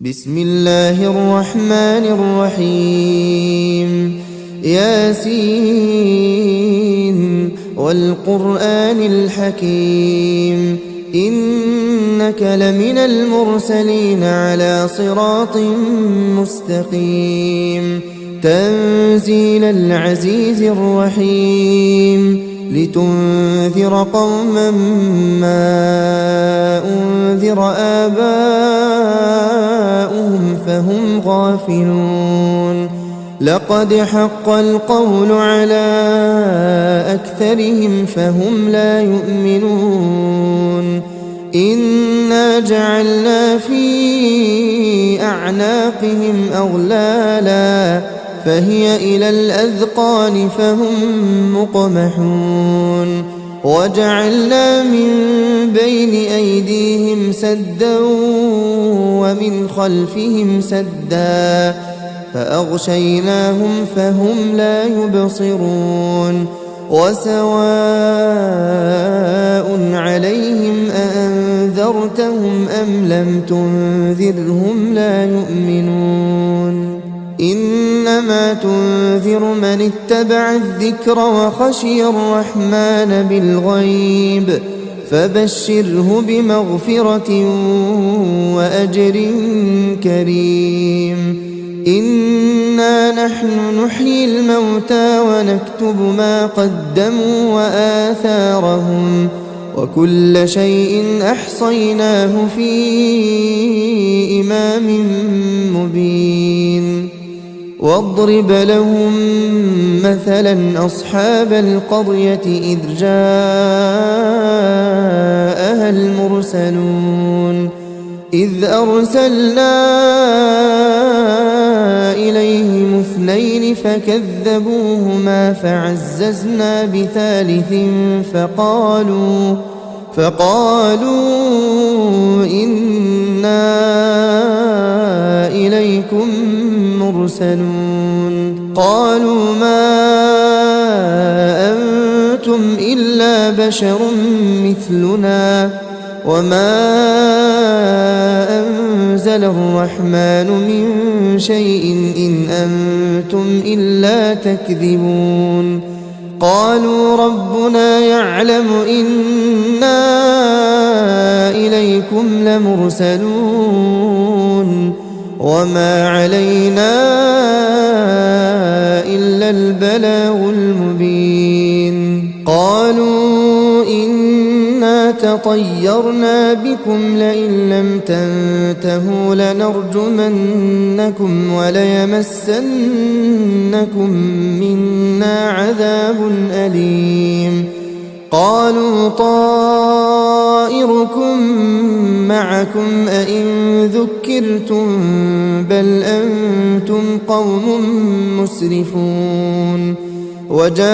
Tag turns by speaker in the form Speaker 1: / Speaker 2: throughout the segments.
Speaker 1: بسم الله الرحمن الرحيم ياسين والقرآن الحكيم إنك لمن المرسلين على صراط مستقيم تنزيل العزيز الرحيم لتنذر قوما ما أنذر آباؤهم فهم غافلون لقد حق القول على أكثرهم فهم لا يؤمنون إنا جعلنا في أعناقهم أغلالا فهي إلى الأذقان فهم مقمحون وجعلنا من بين أيديهم سدا ومن خلفهم سدا فأغشيناهم فهم لا يبصرون وسواء عليهم أأنذرتهم أم لم تنذرهم لا يؤمنون إنما تنذر من اتبع الذكر وخشي الرحمن بالغيب فبشره بمغفرة وأجر كريم إنا نحن نحيي الموتى ونكتب ما قدموا وآثارهم وكل شيء أحصيناه في إمام مبين واضرب لهم مثلا أصحاب القرية إذ جاءها المرسلون إذ أرسلنا إليهم اثنين فكذبوهما فعززنا بثالث فقالوا إنا إليكم مرسلون قالوا ما أنتم إلا بشر مثلنا وما أنزل الرحمن من شيء إن أنتم إلا تكذبون قالوا ربنا يعلم إنا إليكم لمرسلون وما علينا إلا البلاغ المبين قالوا إنا تطيرنا بكم لئن لم تنتهوا لنرجمنكم وليمسنكم منا عذاب أليم قالوا طائركم معكم أئن ذكرتم بل أنتم قوم مسرفون وجاء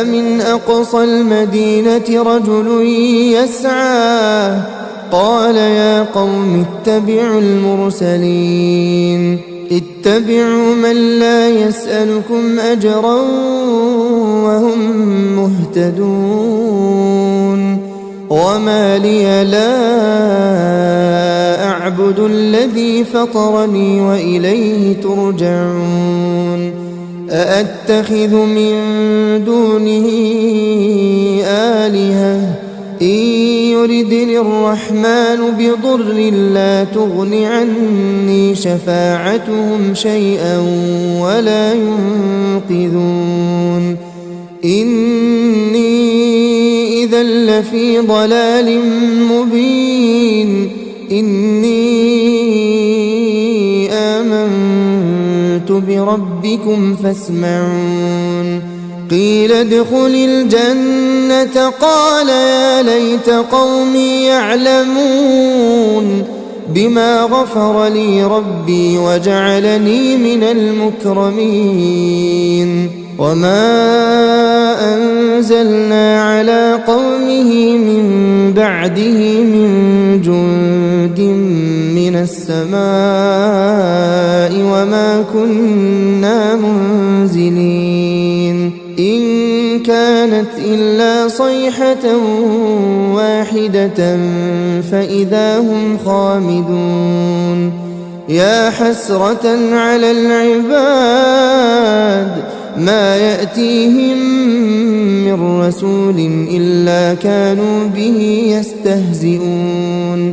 Speaker 1: من أقصى المدينة رجل يسعى قال يا قوم اتبعوا المرسلين اتبعوا من لا يسألكم أجرا وهم مهتدون وما لي لا أعبد الذي فطرني وإليه ترجعون أأتخذ من دونه آلهة إن يردني الرحمن بضر لا تغن عني شفاعتهم شيئا ولا ينقذون إني إذا لفي ضلال مبين إني آمنت بربكم فاسمعون قيل ادخل الجنة قال يا ليت قومي يعلمون بما غفر لي ربي وجعلني من المكرمين وما أنزلنا على قومه من بعده من جند من السماء وما كنا منزلين إن كانت إلا صيحة واحدة فإذا هم خامدون يا حسرة على العباد ما يأتيهم من رسول إلا كانوا به يستهزئون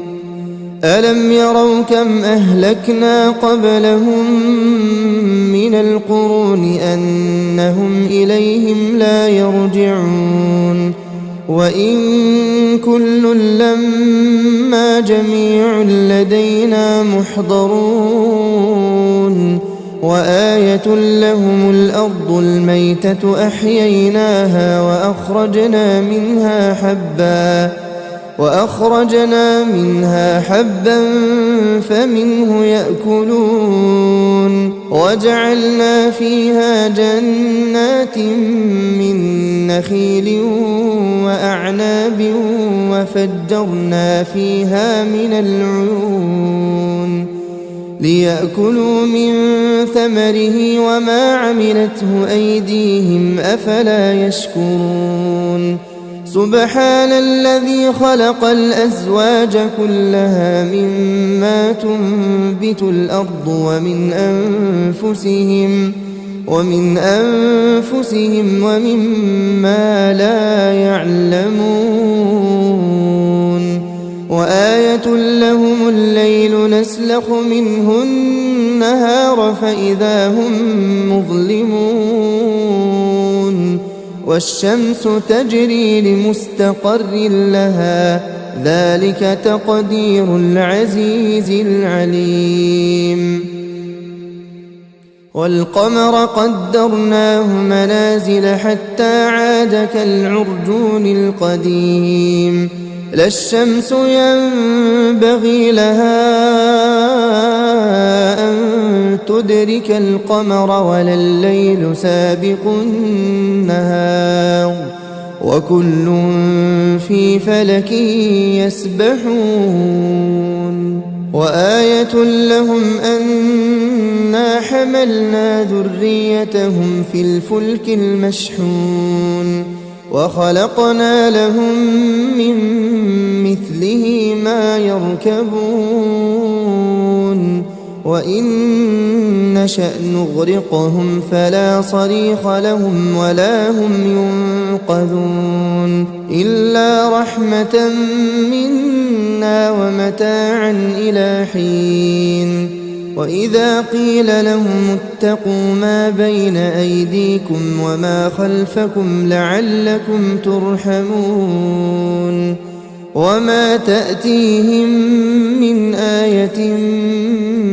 Speaker 1: ألم يروا كم أهلكنا قبلهم من القرون أنهم إليهم لا يرجعون وإن كل لما جميع لدينا محضرون وآية لهم الأرض الميتة أحييناها وأخرجنا منها حبا فمنه يأكلون وجعلنا فيها جنات من نخيل وأعناب وفجرنا فيها من العيون ليأكلوا من ثمره وما عملته أيديهم أفلا يشكرون سبحان الذي خلق الأزواج كلها مما تنبت الأرض ومن أنفسهم ومما لا يعلمون وآية لهم الليل نسلخ منه النهار فإذا هم مظلمون والشمس تجري لمستقر لها ذلك تقدير العزيز العليم والقمر قدرناه منازل حتى عاد كالعرجون القديم لا الشمس ينبغي لها أن تدرك القمر ولا الليل سابق النهار وكل في فلك يسبحون وآية لهم أنا حملنا ذريتهم في الفلك المشحون وخلقنا لهم من مثله ما يركبون وإن نشأ نغرقهم فلا صريخ لهم ولا هم ينقذون إلا رحمة منا ومتاعا إلى حين وإذا قيل لهم اتقوا ما بين أيديكم وما خلفكم لعلكم ترحمون وما تأتيهم من آية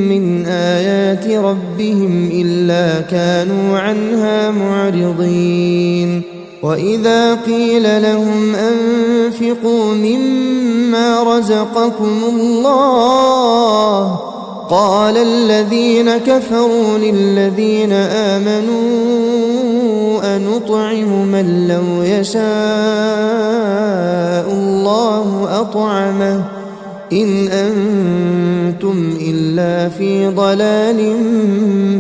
Speaker 1: من آيات ربهم إلا كانوا عنها معرضين وإذا قيل لهم أنفقوا مما رزقكم الله قال الذين كفروا للذين آمنوا أنطعم من لو يشاء الله أطعمه إن أنتم إلا في ضلال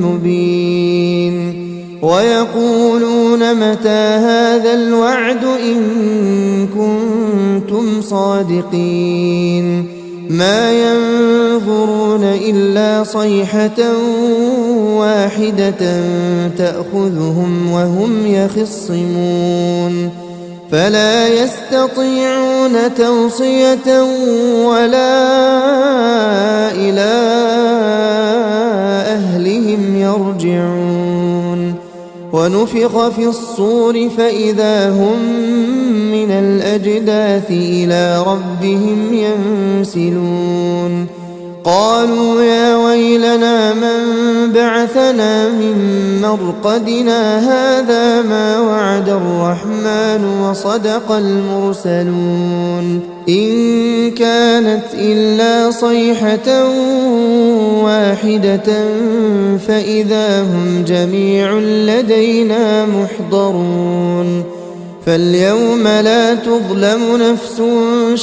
Speaker 1: مبين ويقولون متى هذا الوعد إن كنتم صادقين ما ينظرون إلا صيحة واحدة تأخذهم وهم يخصمون فلا يستطيعون توصية ولا إلى أهلهم يرجعون ونفخ في الصور فإذا هم من الأجداث إلى ربهم ينسلون قالوا يا ويلنا من بعثنا من مرقدنا هذا ما وعد الرحمن وصدق المرسلون إن كانت إلا صيحة واحدة فإذا هم جميع لدينا محضرون فاليوم لا تظلم نفس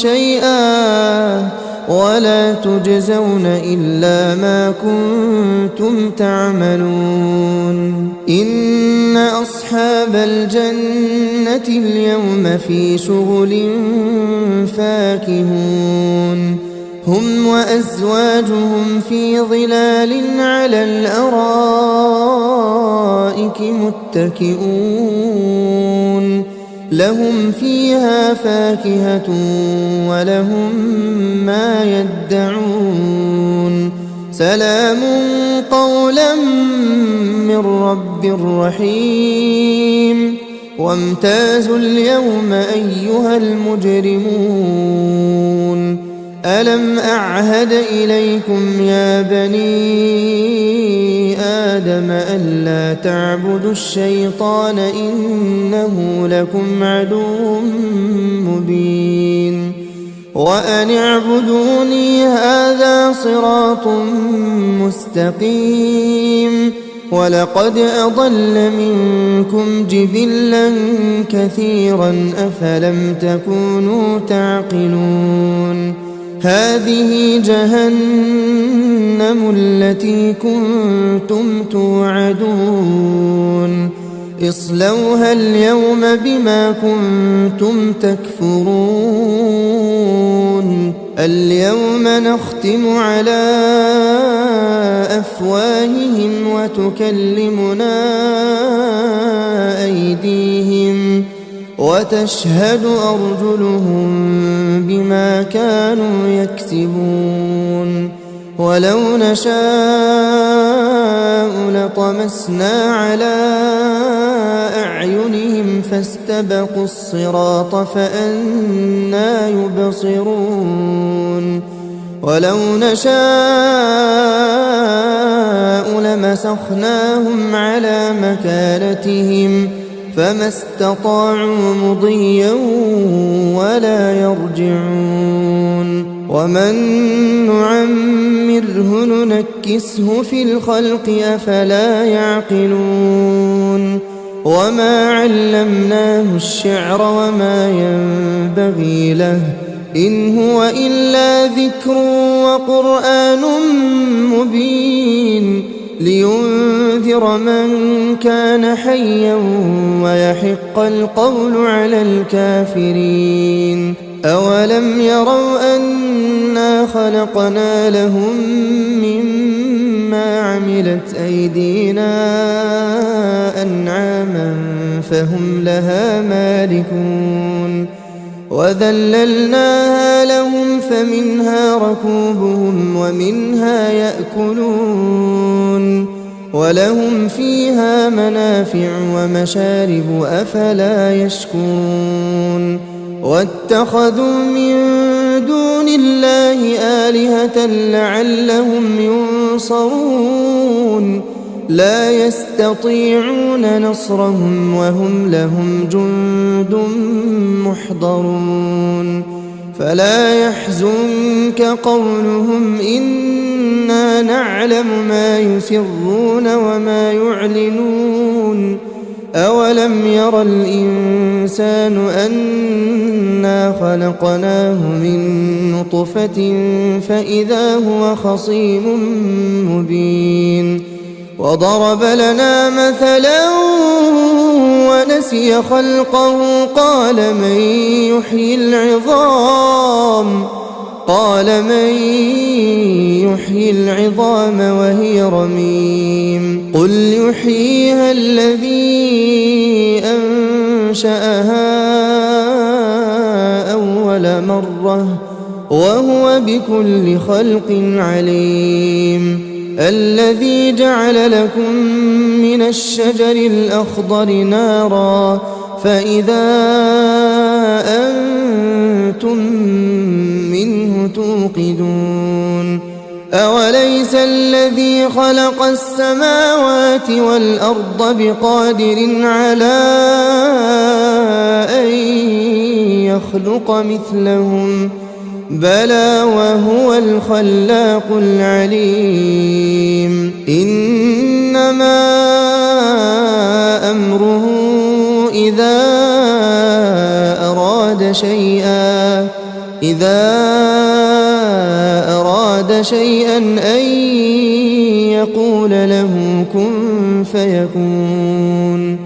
Speaker 1: شيئا ولا تجزون إلا ما كنتم تعملون إن أصحاب الجنة اليوم في شغل فاكهون هم وأزواجهم في ظلال على الأرائك متكئون لهم فيها فاكهة ولهم ما يدعون سلام قولا من رب رحيم وامتازوا اليوم أيها المجرمون ألم أعهد إليكم يا بني آدم ألا تعبدوا الشيطان إنه لكم عدو مبين وأن اعبدوني هذا صراط مستقيم ولقد أضل منكم جبلا كثيرا أفلم تكونوا تعقلون هذه جهنم التي كنتم توعدون اصلوها اليوم بما كنتم تكفرون اليوم نختم على أفواههم وتكلمنا أيديهم وتشهد أرجلهم بما كانوا يكسبون ولو نشاء لطمسنا على أعينهم فاستبقوا الصراط فأنى يبصرون ولو نشاء لمسخناهم على مكانتهم فما استطاعوا مضيا ولا يرجعون ومن نعمره ننكسه في الخلق أفلا يعقلون وما علمناه الشعر وما ينبغي له إن هو إلا ذكر وقرآن مبين لينذر من كان حيا ويحق القول على الكافرين أولم يروا أنا خلقنا لهم مما عملت أيدينا أنعاما فهم لها مالكون وذللناها لهم فمنها ركوبهم ومنها يأكلون ولهم فيها منافع ومشارب أفلا يشكرون واتخذوا من دون الله آلهة لعلهم ينصرون لا يستطيعون نصرهم وهم لهم جند محضرون فلا يحزنك قولهم إنا نعلم ما يسرون وما يعلنون أولم ير الإنسان أنا خلقناه من نطفة فإذا هو خصيم مبين وضرب لنا مثلا ونسي خلقه قال من يحيي العظام وهي رميم قل يحييها الذي أنشأها أول مرة وهو بكل خلق عليم الذي جعل لكم من الشجر الأخضر نارا فإذا أنتم منه توقدون أوليس الذي خلق السماوات والأرض بقادر على أن يخلق مثلهم بلى وهو الخلاق العليم إنما أمره إذا أراد أراد شيئا أن يقول له كن فيكون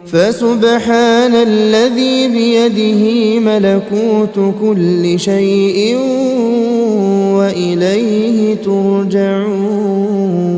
Speaker 1: فسبحان الذي بيده ملكوت كل شيء وإليه ترجعون